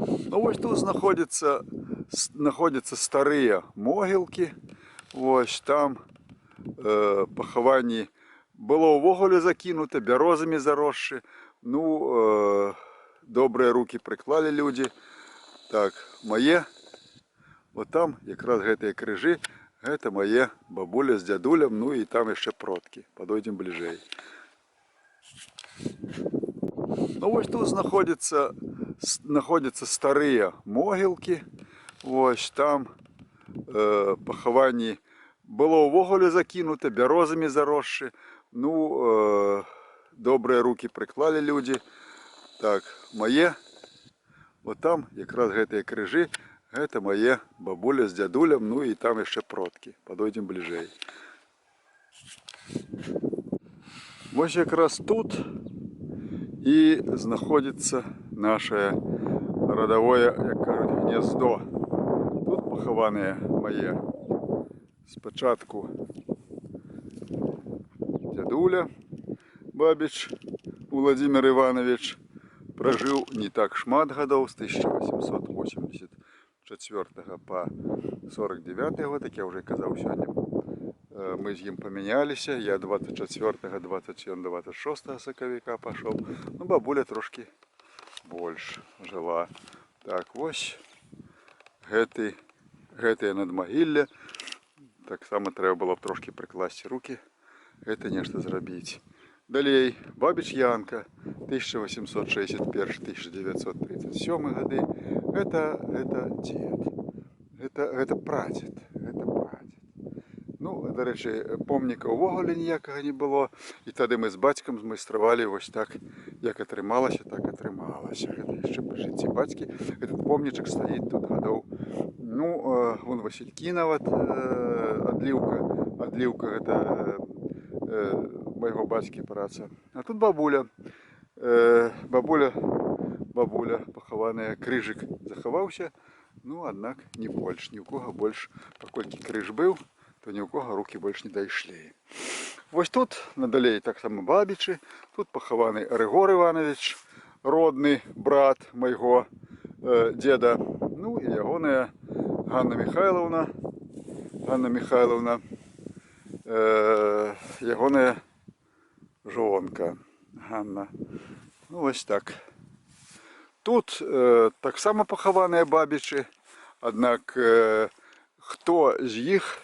Ну ось тут знаходяться старые могилки. Ось там поховані было ўвогуле закінута, бярозамі заросшы. Ну, добрыя руки прыклалі людзі. Так, мае, вот там якраз гэтыя крыжы, гэта мае бабуля з дзядулем, ну і там яшчэ продкі. Падойдзем бліжэй. Ну ось тут знаходяцца старыя могілкі. Ось там пахаванні было ўвогуле закінута, бярозамі заросшы. Ну, добрыя руки прыклалі людзі. Так, мае, вот там якраз гэтыя крыжы, гэта мае бабуля з дзядулем, ну і там яшчэ продкі. Падойдзем бліжэй. Вось якраз тут і знаходзіцца наше радавое, як кажуць, гнездо. Тут пахаваныя мае спачатку дзядуля Бабіч Владимир Иванович. Прожыў не так шмат гадоў, з 1884 по 49 год, як я вже казав сьогодні. Мы з ім памяняліся, я 24, 27, 26 сакавіка пашоў. Ну, бабуля трошки больш жила. Так, ось гэтае надмагілле. Так само треба было б трошки прикласти руки, гэта нешта зрабіць. Далей, Бабіч Янка, 1861-1937 гады. Это дед, это прадед. Ну, до речі, помніка ўвогуле ніякага не было. І тады мы з бацькам змайстравалі вось так, як атрымалася, так атрымалася. Гэта яшчэ пры жыцці бацькі. Этот помнічак стаіць тут гадоў. Ну, вон Василькі нават адліўка гэта майго бацькі праца. А тут бабуля. Бабуля пахаваная, крыжык захаваўся. Ну, аднак не больш, ні ў кого больш, паколькі крыж быў, то ні ў кого руки больш не дайшлі. Вось тут надалей таксама Бабічы. Тут пахаваны Рыгор Иванович, родны брат майго деда. Ну і ягоная Ганна Михайловна, ягоная жонка Ганна. Ну ось так. Тут таксама пахаваныя Бабічы, аднак хто з іх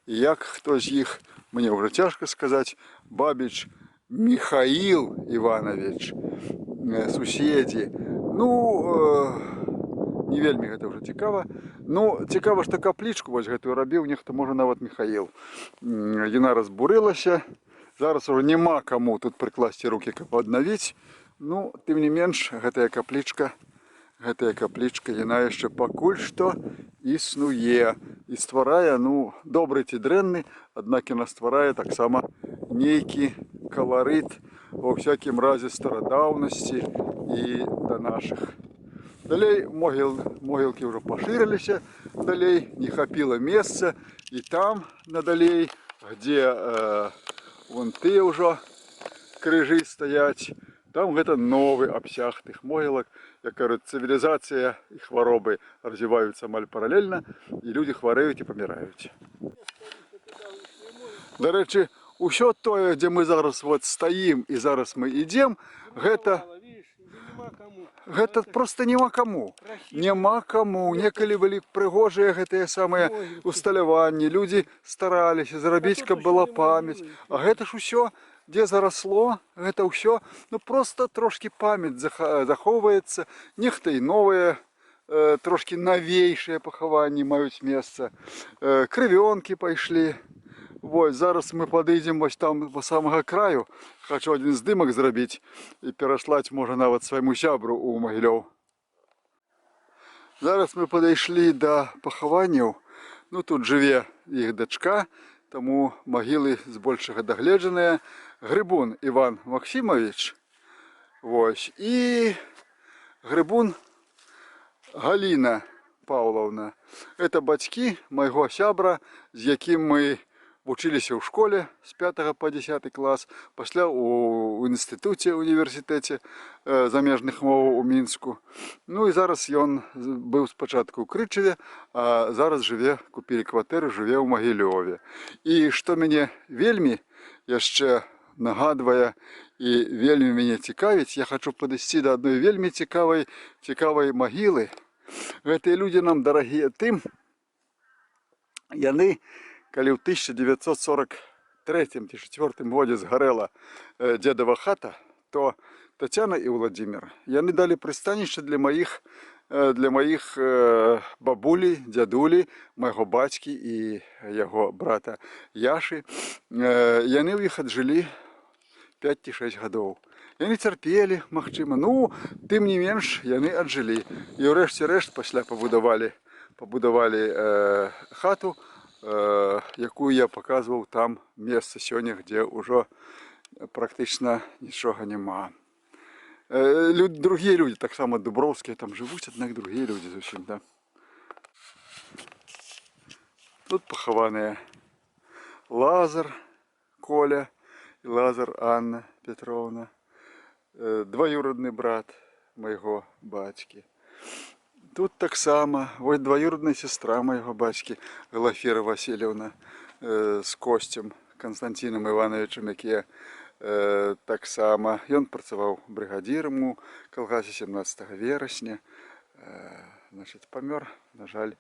і як хто з іх, мне ўжо цяжка сказаць. Бабіч Михаил Иванович, суседзі. Ну, не вельмі гэта ўжо цікава. Ну, цікава, што каплічку вось гэтую рабіў нехта, можа, нават Михаил. Яна разбурылася. Зараз уже няма каму тут прыкласці рукі, каб аднавіць. Ну, тым не менш, гэтая каплічка, яна яшчэ пакуль што існуе. І стварае, ну, добры ці дрэнны, аднак яна стварае таксама нейкі каларыт, ва ўсякім разе старадаўнасці і да нашых. Далей могілкі ўжо пашырыліся, далей не хапіла месца, і там надалей, где вон тыя ўжо крыжы стаяць, там гэта новы абсяг тых могілак. Як кажуць, цывілізацыя і хваробы развіваюцца амаль паралельна, і людзі хварэюць і паміраюць. Дарэчы, усё тое, дзе мы зараз вот стаім і зараз мы ідзем, гэта проста няма каму. Няма каму. Некалі былі прыгожыя гэтыя самыя усталяванні. Людзі стараліся зрабіць, каб была памяць. А гэта ж усё, дзе зарасло, гэта ўсё, ну проста трошки памяць захоўваецца. Нехта і новыя, трошки навейшыя пахаванні маюць месца. Крывёнкі пайшлі. Вось, зараз мы падыдзем вось там по самага краю. Хачу один здымак зрабіць і пераслаць, можа, нават свайму сябру ў Магілёў. Зараз мы падышлі да пахаванняў. Ну, тут жыве іх дачка, таму магілы збольшага дагледжаныя. Грыбун Иван Максимович, вось, і Грыбун Галина Павловна. Это бацькі майго сябра, з якім мы вучыліся ў школе з 5 по 10 клас, пасля у інстытуце універсітэце замежных моваў у Мінску. Ну і зараз ён быў спачатку ў Крычаве, а зараз жыве, купілі кватэру, жыве ў Магілёве. І што мяне вельмі яшчэ нагадвае і вельмі мяне цікавіць, я хочу падысці да адной вельмі цікавай магілы. Гэтыя людзі нам дарагія тым, яны, калі ў 1943-1944 годзе згарэла дзедава хата, то Тацяна і Владзімір, яны далі прыстанішча для маіх бабулі, дзядулі, майго бацькі і яго брата Яшы. Яны ў іх аджылі 5 ці 6 гадоў. Яны цярпелі, магчыма, ну, тым не менш, яны аджылі. І ўрэшце рэшт пасля пабудавалі хату, якую я паказваў там месца сёння, дзе ўжо практычна нічога няма. Другія людзі, таксама дуброўскія, там жывуць, аднак другія людзі зусім, да. Тут пахаваныя Лазар Коля і Лазар Анна Петровна, двоюродны брат майго бацькі. Тут таксама, вось двоюродная сестра майго бацькі, Глафіра Васильевна, з Костем Константином Ивановичем, які таксама. Ён працаваў брыгадзірам у калгасе 17 верасня. Значит, памёр, на жаль,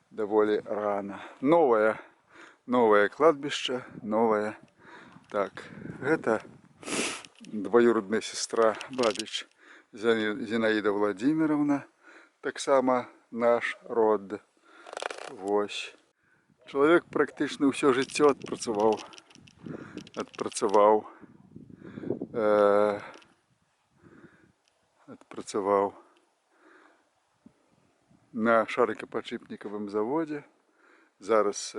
даволі рана. Новае кладбішча, новае. Так, гэта двоюродная сестра Бабіч Зінаіда Владимировна. Таксама наш род. Вось. Чалавек практычна ўсё жыццё адпрацаваў на шарыкападшипнікавым заводзе. Зараз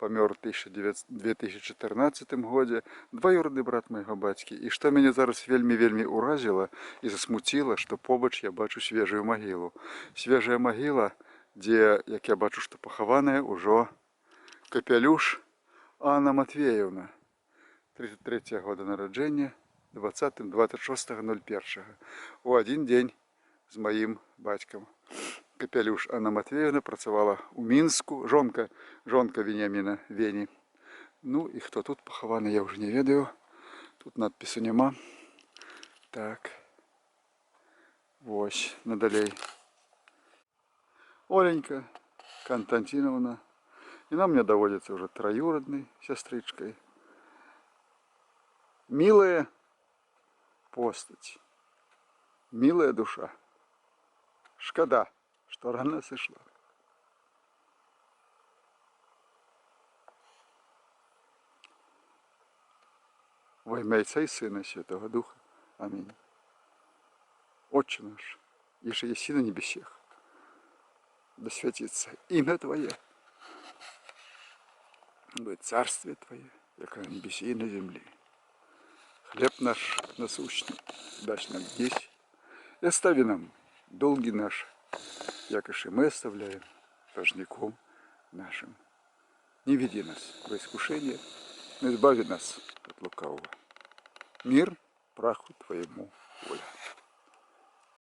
памёр у 2014 годзе, двоюродны брат майго бацькі. І што мяне зараз вельмі уразіла і засмуціла, што побач я бачу свежую магілу. Свежая магіла, дзе, як я бачу, што пахаваная ўжо Капялюш Анна Матвеевна, 33 года нараджэння, 26.01. У адзін дзень з маім бацькам. Капялюш Анна Матвеевна працавала ў Мінску, жонка Веніаміна Вені. Ну і хто тут пахаваны, я ўжо не ведаю. Тут надпісу няма. Так. Вось, надалей. Оленька Константиновна. Яна мне даводзіцца ўжо троюроднай сястрычкай. Милая постаць. Милая душа. Шкада, что рано сошла. Во имя Отца и Сына и Святого Духа. Аминь. Отче наш, еже еси на небесех, да святится имя Твое, будет царствие Твое, яко на небесе и на земле. Хлеб наш насущный дашь нам здесь, и остави нам долги наши, якошь и мы оставляем должником нашим. Не веди нас во искушение, но избави нас от лукавого. Мир праху Твоему, воля.